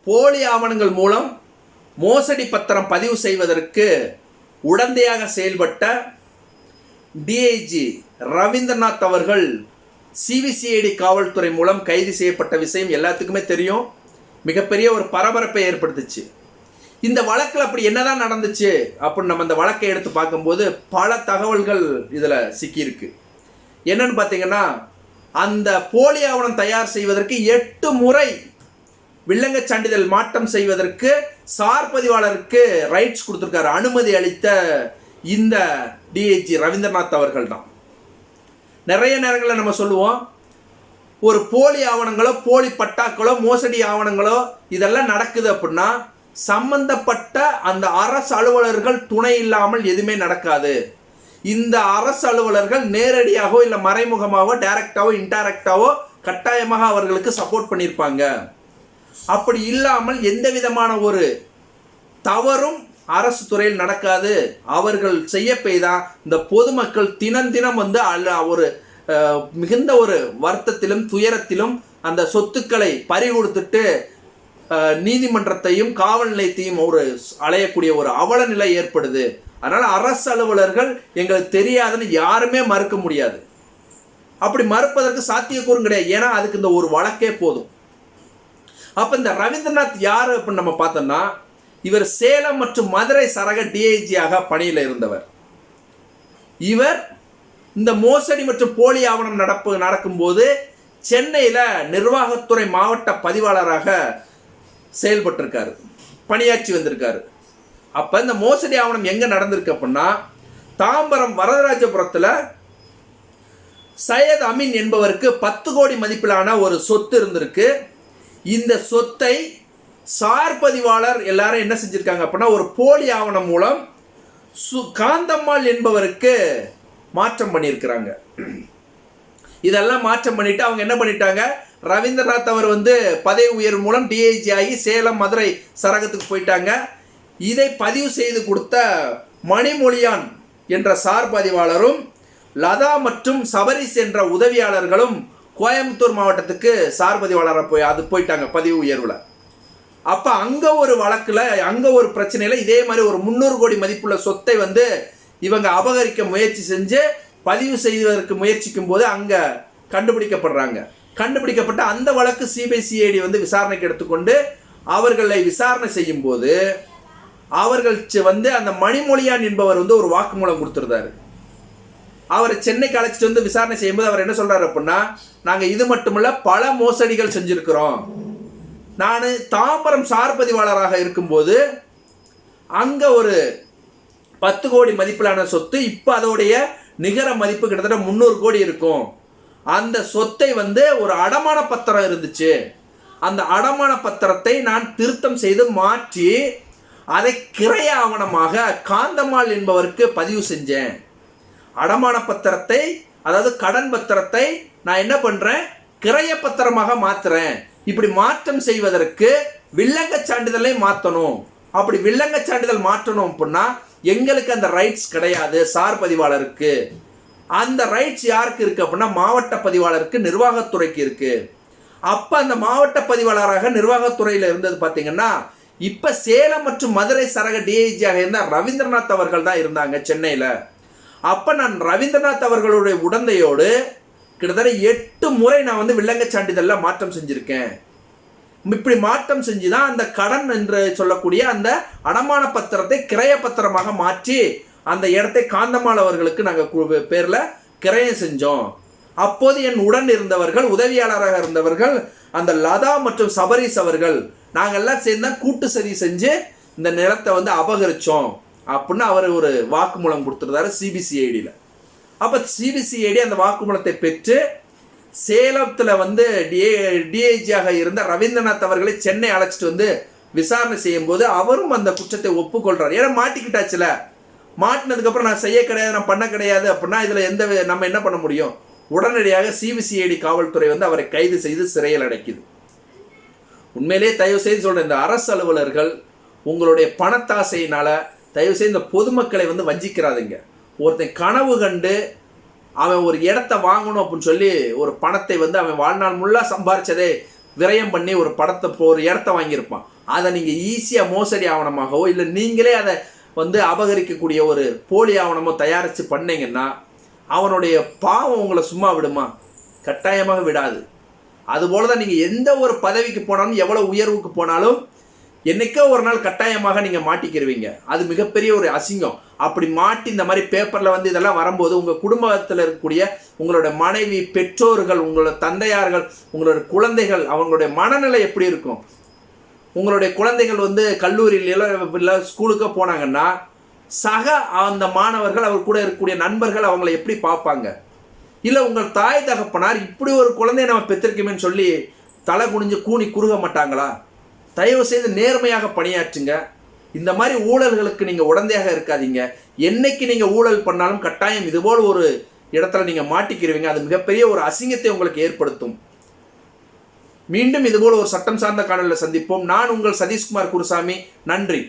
போலி ஆவணங்கள் மூலம் மோசடி பத்திரம் பதிவு செய்வதற்கு உடந்தையாக செயல்பட்ட டிஐஜி ரவீந்திரநாத் அவர்கள் சிபிசிஐடி காவல்துறை மூலம் கைது செய்யப்பட்ட விஷயம் எல்லாத்துக்குமே தெரியும். மிகப்பெரிய ஒரு பரபரப்பை ஏற்படுத்துச்சு. இந்த வழக்கில் அப்படி என்னதான் நடந்துச்சு அப்படின்னு நம்ம இந்த வழக்கை எடுத்து பார்க்கும்போது பல தகவல்கள் இதில் சிக்கியிருக்கு. என்னன்னு பார்த்தீங்கன்னா, அந்த போலி ஆவணம் தயார் செய்வதற்கு 8 முறை வில்லங்க சான்றிதழ் மாற்றம் செய்வதற்கு சார் பதிவாளருக்கு ரைட்ஸ் கொடுத்துருக்காரு, அனுமதி அளித்த இந்த டிஐஜி ரவீந்திரநாத் அவர்கள் தான். நிறைய நேரங்களில் நம்ம சொல்லுவோம், ஒரு போலி ஆவணங்களோ போலி பட்டாக்களோ மோசடி ஆவணங்களோ இதெல்லாம் நடக்குது அப்படின்னா சம்பந்தப்பட்ட அந்த அரசு அலுவலர்கள் துணை இல்லாமல் எதுவுமே நடக்காது. இந்த அரசு அலுவலர்கள் நேரடியாகவோ இல்லை மறைமுகமாகவோ டைரக்டாவோ இன்டைரக்டாவோ கட்டாயமாக அவர்களுக்கு சப்போர்ட் பண்ணியிருப்பாங்க. அப்படி இல்லாமல் எந்த விதமான ஒரு தவறும் அரசு துறையில் நடக்காது. அவர்கள் செய்ய போய் தான் இந்த பொதுமக்கள் தினம் வந்து ஒரு மிகுந்த ஒரு வருத்தத்திலும் துயரத்திலும் அந்த சொத்துக்களை பறி கொடுத்துட்டு நீதிமன்றத்தையும் காவல் நிலையத்தையும் ஒரு அலையக்கூடிய ஒரு அவல நிலை ஏற்படுது. அதனால அரசு அலுவலர்கள் எங்களுக்கு தெரியாதுன்னு யாருமே மறுக்க முடியாது. அப்படி மறுப்பதற்கு சாத்தியக்கூறும் கிடையாது. ஏன்னா அதுக்கு இந்த ஒரு வழக்கே போதும். அப்ப இந்த ரவீந்திரநாத் யாரு அப்படின்னு நம்ம பார்த்தோம்னா, இவர் சேலம் மற்றும் மதுரை சரக டிஐஜியாக பணியில் இருந்தவர். இவர் இந்த மோசடி மற்றும் போலி ஆவணம் நடக்கும்போது சென்னையில் நிர்வாகத்துறை மாவட்ட பதிவாளராக செயல்பட்டிருக்காரு, பணியாற்றி வந்திருக்காரு. அப்போ இந்த மோசடி ஆவணம் எங்கே நடந்திருக்கு அப்படின்னா, தாம்பரம் வரதராஜபுரத்தில் சையத் அமீன் என்பவருக்கு 10 கோடி மதிப்பிலான ஒரு சொத்து இருந்திருக்கு. இந்த சொத்தை சார் பதிவாளர் எல்லாரும் என்ன செஞ்சிருக்காங்க அப்படின்னா, ஒரு போலி ஆவணம் மூலம் காந்தம்மாள் என்பவருக்கு மாற்றம் பண்ணியிருக்கிறாங்க. இதெல்லாம் மாற்றம் பண்ணிட்டு அவங்க என்ன பண்ணிட்டாங்க, ரவீந்திரநாத் அவர் பதவி உயர்வு மூலம் டிஐஜி ஆகி சேலம் மதுரை சரகத்துக்கு போயிட்டாங்க. இதை பதிவு செய்து கொடுத்த மணிமொழியான் என்ற சார் பதிவாளரும் லதா மற்றும் சபரிஸ் என்ற உதவியாளர்களும் கோயம்புத்தூர் மாவட்டத்துக்கு சார் பதிவாளராக போயிட்டாங்க பதிவு உயர்வில். அப்போ அங்கே ஒரு வழக்கில் அங்கே ஒரு பிரச்சனையில் இதே மாதிரி ஒரு 300 கோடி மதிப்புள்ள சொத்தை இவங்க அபகரிக்க முயற்சி செஞ்சு பதிவு செய்வதற்கு முயற்சிக்கும் போது அங்கே கண்டுபிடிக்கப்பட்ட அந்த வழக்கு சிபிசிஐடி விசாரணைக்கு எடுத்துக்கொண்டு அவர்களை விசாரணை செய்யும் போது அவர்கள் அந்த மணிமொழியான் என்பவர் ஒரு வாக்குமூலம் கொடுத்துருந்தாரு. அவரை சென்னைக்கு அழைச்சிட்டு விசாரணை செய்யும்போது அவர் என்ன சொல்றாரு அப்படின்னா, நாங்கள் இது மட்டுமல்ல பல மோசடிகள் செஞ்சிருக்கிறோம். நான் தாம்பரம் சார் பதிவாளராக இருக்கும்போது அங்கே ஒரு 10 கோடி மதிப்பிலான சொத்து, இப்போ அதோடைய நிகர மதிப்பு கிட்டத்தட்ட 300 கோடி இருக்கும். அந்த சொத்தை ஒரு அடமான பத்திரம் இருந்துச்சு. அந்த அடமான பத்திரத்தை நான் திருத்தம் செய்து மாற்றி அதை கிரைய ஆவணமாக காந்தம்மாள் என்பவருக்கு பதிவு செஞ்சேன். அடமான பத்திரத்தை, அதாவது கடன் பத்திரத்தை நான் என்ன பண்றேன், கிரைய பத்திரமாக மாத்துறேன். இப்படி மாற்றம் செய்வதற்கு வில்லங்க சான்றிதழை மாற்றணும். அப்படி வில்லங்க சான்றிதழ் மாற்றணும் அப்படின்னா எங்களுக்கு அந்த ரைட்ஸ் கிடையாது. சார் பதிவாளருக்கு அந்த ரைட்ஸ் யாருக்கு இருக்கு அப்படின்னா மாவட்ட பதிவாளருக்கு, நிர்வாகத்துறைக்கு இருக்கு. அப்ப அந்த மாவட்ட பதிவாளராக நிர்வாகத்துறையில் இருந்தது பார்த்தீங்கன்னா, இப்ப சேலம் மற்றும் மதுரை சரக டிஐஜியாக இருந்த ரவீந்திரநாத் அவர்கள் தான் இருந்தாங்க சென்னையில். அப்ப நான் ரவீந்திரநாத் அவர்களுடைய உடந்தையோடு கிட்டத்தட்ட 8 முறை நான் வில்லங்க சான்றிதழ்ல மாற்றம் செஞ்சிருக்கேன். இப்படி மாற்றம் செஞ்சுதான் அந்த கடன் என்று சொல்லக்கூடிய அந்த அடமான பத்திரத்தை கிரைய பத்திரமாக மாற்றி அந்த இடத்தை காந்தம்மாள் அவர்களுக்கு நாங்கள் பேர்ல கிரயம் செஞ்சோம். அப்போது என் உடன் இருந்தவர்கள், உதவியாளராக இருந்தவர்கள் அந்த லதா மற்றும் சபரிஸ் அவர்கள், நாங்கெல்லாம் சேர்ந்து கூட்டு சதி செஞ்சு இந்த நிலத்தை அபகரிச்சோம் அப்படின்னு அவர் ஒரு வாக்குமூலம் கொடுத்துருந்தாரு சிபிசிஐடியில். அப்போ சிபிசிஐடி அந்த வாக்குமூலத்தை பெற்று சேலத்தில் டிஐஜியாக இருந்த ரவீந்திரநாத் அவர்களை சென்னை அழைச்சிட்டு விசாரணை செய்யும் போது அவரும் அந்த குற்றத்தை ஒப்புக்கொள்றாரு. ஏன்னா மாட்டிக்கிட்டாச்சுல, மாட்டினதுக்கப்புறம் நான் செய்ய கிடையாது, நான் பண்ண கிடையாது அப்படின்னா இதில் நம்ம என்ன பண்ண முடியும்? உடனடியாக சிபிசிஐடி காவல்துறை அவரை கைது செய்து சிறையில் அடைக்குது. உண்மையிலே தயவு செய்து சொல்கிறேன், இந்த அரசு அலுவலர்கள் உங்களுடைய பணத்தாசையினால் தயவு செய்து இந்த பொதுமக்களை வஞ்சிக்கிறாதீங்க. ஒருத்தன் கனவு கண்டு அவன் ஒரு இடத்த வாங்கணும் அப்படின்னு சொல்லி ஒரு பணத்தை அவன் வாழ்நாள் முள்ளா சம்பாரிச்சதே விரயம் பண்ணி ஒரு படத்தை ஒரு இடத்த வாங்கியிருப்பான். அதை நீங்கள் ஈஸியாக மோசடி ஆவணமாகவோ இல்லை நீங்களே அதை வந்து அபகரிக்கக்கூடிய ஒரு போலி ஆவணமோ தயாரித்து பண்ணீங்கன்னா அவனுடைய பாவம் உங்களை சும்மா விடுமா? கட்டாயமாக விடாது. அதுபோல தான் நீங்கள் எந்த ஒரு பதவிக்கு போனாலும் எவ்வளோ உயர்வுக்கு போனாலும் என்னைக்கோ ஒரு நாள் கட்டாயமாக நீங்கள் மாட்டிக்கிருவீங்க. அது மிகப்பெரிய ஒரு அசிங்கம். அப்படி மாட்டி இந்த மாதிரி பேப்பரில் வந்து இதெல்லாம் வரும்போது உங்கள் குடும்பத்தில் இருக்கக்கூடிய உங்களோட மனைவி, பெற்றோர்கள், உங்களோட தந்தையார்கள், உங்களோட குழந்தைகள், அவங்களுடைய மனநிலை எப்படி இருக்கும்? உங்களுடைய குழந்தைகள் வந்து கல்லூரியில இல்லை ஸ்கூலுக்கு போனாங்கன்னா சக அந்த மாணவர்கள், அவர் கூட இருக்கக்கூடிய நண்பர்கள் அவங்களை எப்படி பார்ப்பாங்க? இல்லை உங்கள் தாய் தகப்பனார் இப்படி ஒரு குழந்தைய நம்ம பெற்றிருக்கோமேன்னு சொல்லி தலை குனிஞ்சு கூனி குறுக மாட்டாங்களா? தயவு செய்து நேர்மையாக பணியாற்றுங்க. இந்த மாதிரி ஊழல்களுக்கு நீங்கள் உடந்தையாக இருக்காதீங்க. என்னைக்கு நீங்கள் ஊழல் பண்ணாலும் கட்டாயம் இதுபோல் ஒரு இடத்துல நீங்கள் மாட்டிக்கிறீங்க. அது மிகப்பெரிய ஒரு அசிங்கத்தை உங்களுக்கு ஏற்படுத்தும். மீண்டும் இதுபோல் ஒரு சட்டம் சார்ந்த காணொலியில் சந்திப்போம். நான் உங்கள் சதீஷ்குமார் குருசாமி. நன்றி.